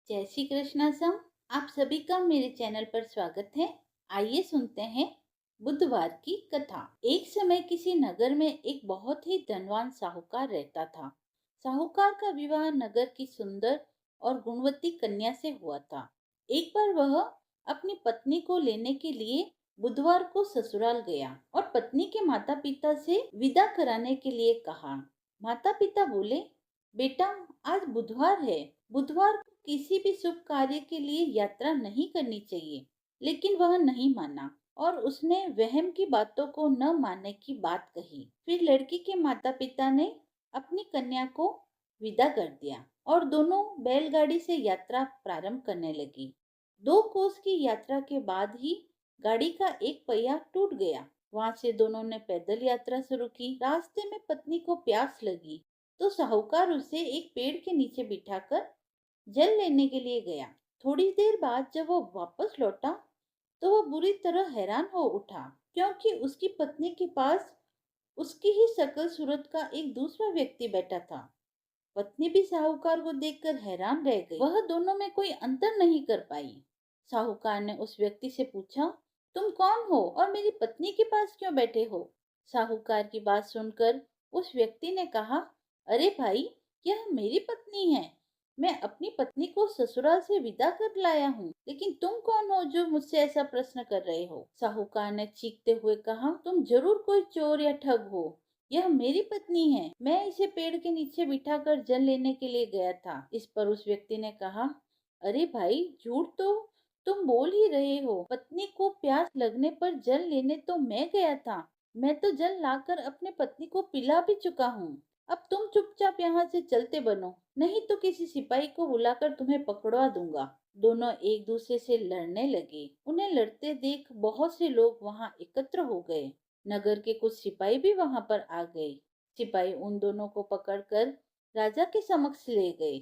जय श्री कृष्णा सम। आप सभी का मेरे चैनल पर स्वागत है। आइए सुनते हैं बुधवार की कथा। एक समय किसी नगर में एक बहुत ही धनवान साहूकार रहता था। साहूकार का विवाह नगर की सुंदर और गुणवती कन्या से हुआ था। एक बार वह अपनी पत्नी को लेने के लिए बुधवार को ससुराल गया और पत्नी के माता पिता से विदा कराने के लिए कहा। माता पिता बोले, बेटा, आज बुधवार है। बुधवार को किसी भी शुभ कार्य के लिए यात्रा नहीं करनी चाहिए। लेकिन वह नहीं माना और उसने वहम की बातों को न मानने की बात कही। फिर लड़की के माता पिता ने अपनी कन्या को विदा कर दिया और दोनों बैलगाड़ी से यात्रा प्रारंभ करने लगी। 2 कोस की यात्रा के बाद ही गाड़ी का एक पहिया टूट गया। वहां से दोनों ने पैदल यात्रा शुरू की। रास्ते में पत्नी को प्यास लगी तो साहूकार उसे एक पेड़ के नीचे बिठाकर जल लेने के लिए गया। थोड़ी देर बाद जब वो वापस लौटा तो वह बुरी तरह हैरान हो उठा, क्योंकि उसकी पत्नी के पास उसकी ही शकल सूरत का एक दूसरा व्यक्ति बैठा था। पत्नी भी साहूकार को देखकर हैरान रह गई। वह दोनों में कोई अंतर नहीं कर पाई। साहूकार ने उस व्यक्ति से पूछा, तुम कौन हो और मेरी पत्नी के पास क्यों बैठे हो? साहूकार की बात सुनकर उस व्यक्ति ने कहा, अरे भाई, यह मेरी पत्नी है। मैं अपनी पत्नी को ससुराल से विदा कर लाया हूँ। लेकिन तुम कौन हो जो मुझसे ऐसा प्रश्न कर रहे हो? साहूकार ने चीखते हुए कहा, तुम जरूर कोई चोर या ठग हो। यह मेरी पत्नी है। मैं इसे पेड़ के नीचे बिठाकर जल लेने के लिए गया था। इस पर उस व्यक्ति ने कहा, अरे भाई, झूठ तो तुम बोल ही रहे हो। पत्नी को प्यास लगने पर जल लेने तो मैं गया था। मैं तो जल लाकर अपने पत्नी को पिला भी चुका हूँ। अब तुम चुपचाप यहाँ से चलते बनो, नहीं तो किसी सिपाही को बुलाकर तुम्हें पकड़वा दूंगा। दोनों एक दूसरे से लड़ने लगे। उन्हें लड़ते देख बहुत से लोग वहाँ एकत्र हो गए। नगर के कुछ सिपाही भी वहां पर आ गए। सिपाही उन दोनों को पकड़कर राजा के समक्ष ले गए।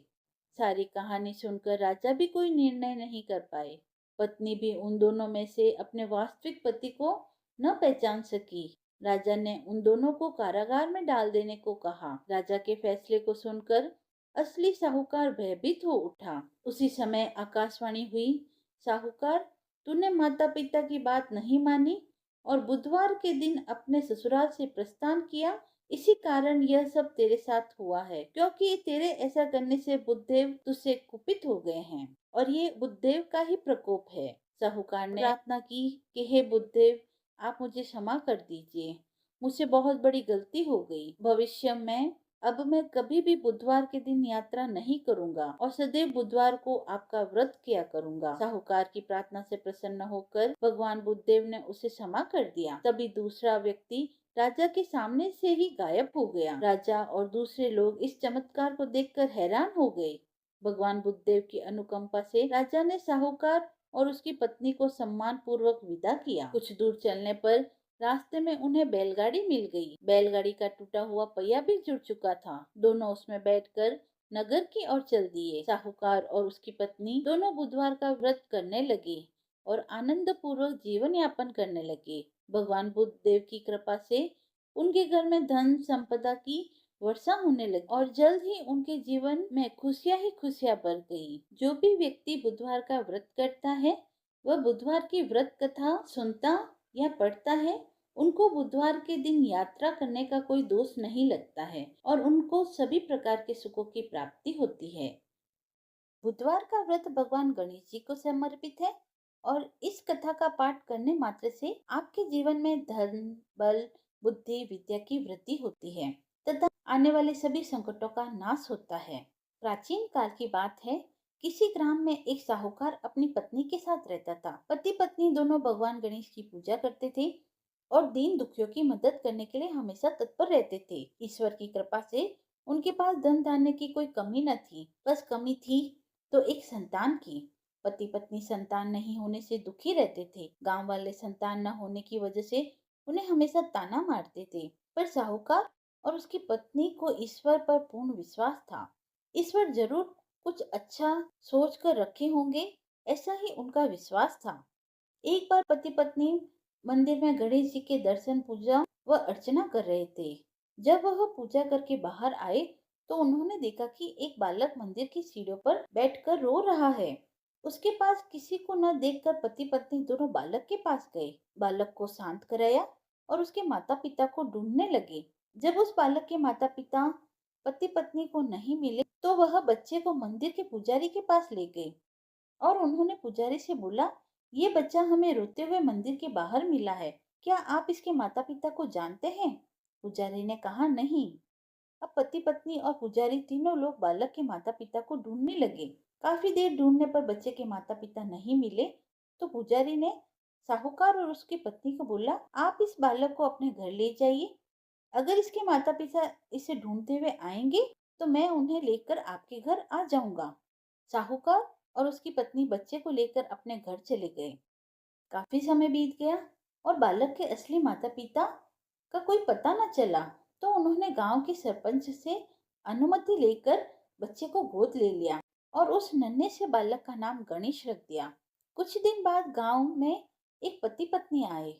सारी कहानी सुनकर राजा भी कोई निर्णय नहीं कर पाए। पत्नी भी उन दोनों में से अपने वास्तविक पति को न पहचान सकी। राजा ने उन दोनों को कारागार में डाल देने को कहा। राजा के फैसले को सुनकर असली साहूकार भयभीत हो उठा। उसी समय आकाशवाणी हुई, साहूकार, तूने माता पिता की बात नहीं मानी और बुधवार के दिन अपने ससुराल से प्रस्थान किया। इसी कारण यह सब तेरे साथ हुआ है, क्योंकि तेरे ऐसा करने से बुद्धदेव तुझसे कुपित हो गए हैं और ये बुद्धदेव का ही प्रकोप है। साहूकार ने प्रार्थना की कि हे बुद्धदेव, आप मुझे क्षमा कर दीजिए। मुझसे बहुत बड़ी गलती हो गई। भविष्य में अब मैं कभी भी बुधवार के दिन यात्रा नहीं करूंगा और सदैव बुधवार को आपका व्रत किया करूंगा। साहूकार की प्रार्थना से प्रसन्न होकर भगवान बुद्धदेव ने उसे क्षमा कर दिया। तभी दूसरा व्यक्ति राजा के सामने से ही गायब हो गया। राजा और दूसरे लोग इस चमत्कार को देखकर हैरान हो गए। भगवान बुद्धदेव की अनुकंपा से राजा ने साहूकार और उसकी पत्नी को सम्मान पूर्वक विदा किया। कुछ दूर चलने पर रास्ते में उन्हें बैलगाड़ी मिल गई। बैलगाड़ी का टूटा हुआ पहिया भी जुड़ चुका था। दोनों उसमें बैठकर नगर की ओर चल दिए। साहूकार और उसकी पत्नी दोनों बुधवार का व्रत करने लगे और आनंद पूर्वक जीवन यापन करने लगे। भगवान बुद्ध देव की कृपा से उनके घर में धन संपदा की वर्षा होने लगी और जल्द ही उनके जीवन में खुशियां ही खुशियां भर गई। जो भी व्यक्ति बुधवार का व्रत करता है, वह बुधवार की व्रत कथा सुनता या पढ़ता है, उनको बुधवार के दिन यात्रा करने का कोई दोष नहीं लगता है और उनको सभी प्रकार के सुखों की प्राप्ति होती है। बुधवार का व्रत भगवान गणेश जी को समर्पित है और इस कथा का पाठ करने मात्र से आपके जीवन में धन, बल, बुद्धि, विद्या की वृद्धि होती है तथा आने वाले सभी संकटों का नाश होता है। प्राचीन काल की बात है। किसी ग्राम में एक साहूकार अपनी पत्नी के साथ रहता था। पति पत्नी दोनों भगवान गणेश की पूजा करते थे और दीन दुखियों की मदद करने के लिए हमेशा तत्पर रहते थे। ईश्वर की कृपा से उनके पास धन धान्य की कोई कमी न थी। बस कमी थी तो एक संतान की। पति पत्नी संतान नहीं होने से दुखी रहते थे। गांव वाले संतान न होने की वजह से उन्हें हमेशा ताना मारते थे। पर साहूकार और उसकी पत्नी को ईश्वर पर पूर्ण विश्वास था। ईश्वर जरूर कुछ अच्छा सोच कर रखे होंगे, ऐसा ही उनका विश्वास था। एक बार पति पत्नी मंदिर में गणेश जी के दर्शन, पूजा व अर्चना कर रहे थे। जब वह पूजा करके बाहर आए तो उन्होंने देखा कि एक बालक मंदिर की सीढ़ियों पर बैठकर रो रहा है। उसके पास किसी को न देखकर पति पत्नी दोनों बालक के पास गए, बालक को शांत कराया और उसके माता पिता को ढूंढने लगे। जब उस बालक के माता पिता पति पत्नी को नहीं मिले तो वह बच्चे को मंदिर के पुजारी के पास ले गए और उन्होंने पुजारी से बोला, ये बच्चा हमें रोते हुए मंदिर के बाहर मिला है, क्या आप इसके माता पिता को जानते हैं? पुजारी ने कहा, नहीं। अब पति पत्नी और पुजारी तीनों लोग बालक के माता पिता को ढूंढने लगे। काफी देर ढूंढने पर बच्चे के माता पिता नहीं मिले तो पुजारी ने साहूकार और उसकी पत्नी को बोला, आप इस बालक को अपने घर ले जाइए। अगर इसके माता पिता इसे ढूंढते हुए आएंगे तो मैं उन्हें लेकर आपके घर आ जाऊंगा। साहूकार और उसकी पत्नी बच्चे को लेकर अपने घर चले गए। काफी समय बीत गया और बालक के असली माता पिता का कोई पता न चला, तो उन्होंने गांव के सरपंच से अनुमति लेकर बच्चे को गोद ले लिया और उस नन्हे से बालक का नाम गणेश रख दिया। कुछ दिन बाद गांव में एक पति पत्नी आए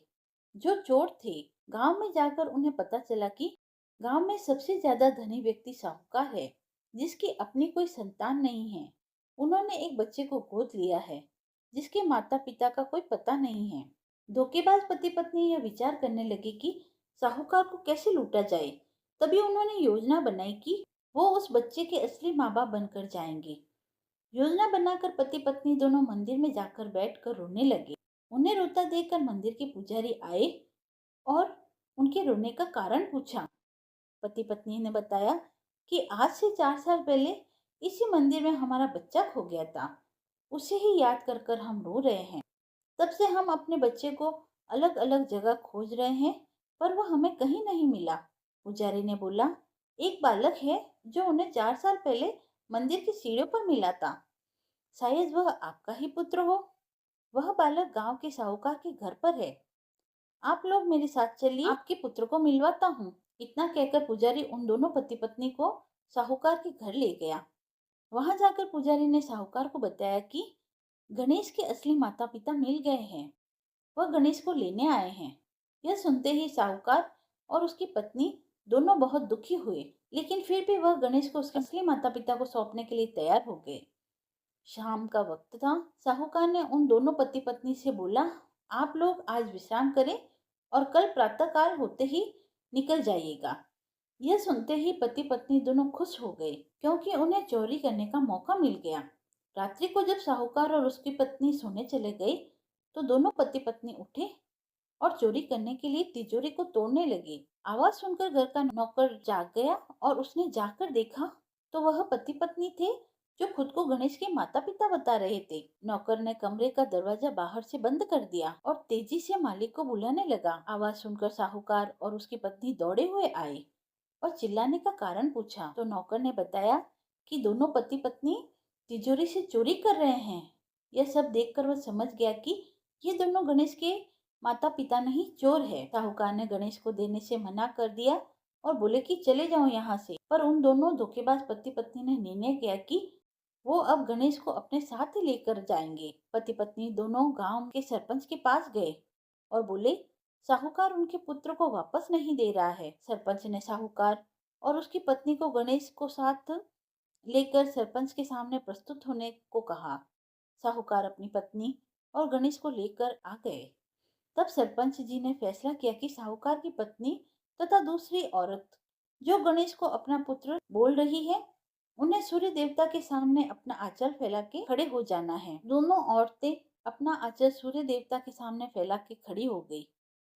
जो चोर थे। गांव में जाकर उन्हें पता चला कि गांव में सबसे ज्यादा धनी व्यक्ति साहूकार है, जिसकी अपनी कोई संतान नहीं है। उन्होंने एक बच्चे को गोद लिया है जिसके माता पिता का कोई पता नहीं है। धोखेबाज पति पत्नी यह विचार करने लगे कि साहूकार को कैसे लूटा जाए। तभी उन्होंने योजना बनाई कि वो उस बच्चे के असली माँ बाप बनकर जाएंगे। योजना बनाकर पति पत्नी दोनों मंदिर में जाकर बैठकर रोने लगे। उन्हें रोता देखकर मंदिर के पुजारी आए और उनके रोने का कारण पूछा। पति पत्नी ने बताया कि आज से 4 साल पहले इसी मंदिर में हमारा बच्चा खो गया था। उसे ही याद कर कर हम रो रहे हैं। तब से हम अपने बच्चे को अलग अलग जगह खोज रहे हैं पर वह हमें कहीं नहीं मिला। पुजारी ने बोला, एक बालक है जो उन्हें 4 साल पहले मंदिर की सीढ़ियों पर मिला था। शायद वह आपका ही पुत्र हो। वह बालक गांव के साहूकार के घर पर है। आप लोग मेरे साथ चलिए, आपके पुत्र को मिलवाता हूँ। इतना कहकर पुजारी उन दोनों पति पत्नी को साहूकार के घर ले गया। वहां जाकर पुजारी ने साहूकार को बताया कि गणेश के असली माता पिता मिल गए हैं। वह गणेश को लेने आए हैं। यह सुनते ही साहूकार और उसकी पत्नी दोनों बहुत दुखी हुए, लेकिन फिर भी वह गणेश को उसके असली माता पिता को सौंपने के लिए तैयार हो गए। शाम का वक्त था। साहूकार ने उन दोनों पति पत्नी से बोला, आप लोग आज विश्राम करें और कल प्रातःकाल होते ही निकल जाइएगा। यह सुनते ही पति पत्नी दोनों खुश हो गए क्योंकि उन्हें चोरी करने का मौका मिल गया। रात्रि को जब साहूकार और उसकी पत्नी सोने चले गए तो दोनों पति पत्नी उठे और चोरी करने के लिए तिजोरी को तोड़ने लगे। आवाज सुनकर घर का नौकर जाग गया और उसने जाकर देखा तो वह पति पत्नी थे जो खुद को गणेश के माता पिता बता रहे थे। नौकर ने कमरे का दरवाजा बाहर से बंद कर दिया और तेजी से मालिक को बुलाने लगा। आवाज सुनकर साहूकार और उसकी पत्नी दौड़े हुए आए और चिल्लाने का कारण पूछा तो नौकर ने बताया कि दोनों पति पत्नी तिजोरी से चोरी कर रहे हैं। यह सब देखकर वह समझ गया कि ये दोनों गणेश के माता पिता नहीं, चोर है। साहूकार ने गणेश को देने से मना कर दिया और बोले कि चले जाओ यहाँ से। पर उन दोनों धोखेबाज पति पत्नी ने निर्णय किया कि वो अब गणेश को अपने साथ ही लेकर जाएंगे। पति पत्नी दोनों गांव के सरपंच के पास गए और बोले, साहूकार उनके पुत्र को वापस नहीं दे रहा है। सरपंच ने साहूकार और उसकी पत्नी को गणेश को साथ लेकर सरपंच के सामने प्रस्तुत होने को कहा। साहूकार अपनी पत्नी और गणेश को लेकर आ गए। तब सरपंच जी ने फैसला किया कि साहूकार की पत्नी तथा दूसरी औरत जो गणेश को अपना पुत्र बोल रही है, उन्हें सूर्य देवता के सामने अपना आंचल फैला के खड़े हो जाना है। दोनों औरतें अपना आंचल सूर्य देवता के सामने फैला के खड़ी हो गई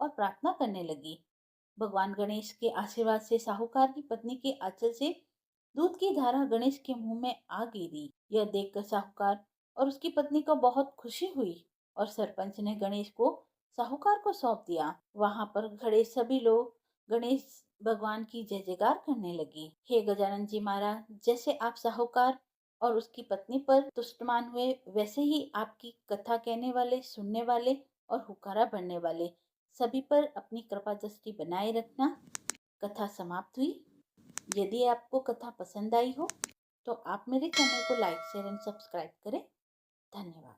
और प्रार्थना करने लगी। भगवान गणेश के आशीर्वाद से साहूकार की पत्नी के आंचल से दूध की धारा गणेश के मुंह में आ गिरी। यह देखकर साहूकार और उसकी पत्नी को बहुत खुशी हुई और सरपंच ने गणेश को साहूकार को सौंप दिया। वहां पर खड़े सभी लोग गणेश भगवान की जय जयकार करने लगे। हे गजानन जी महाराज, जैसे आप साहूकार और उसकी पत्नी पर तुष्टमान हुए, वैसे ही आपकी कथा कहने वाले, सुनने वाले और हुक्कारा भरने वाले सभी पर अपनी कृपा दृष्टि बनाए रखना। कथा समाप्त हुई। यदि आपको कथा पसंद आई हो तो आप मेरे चैनल को लाइक, शेयर एंड सब्सक्राइब करें। धन्यवाद।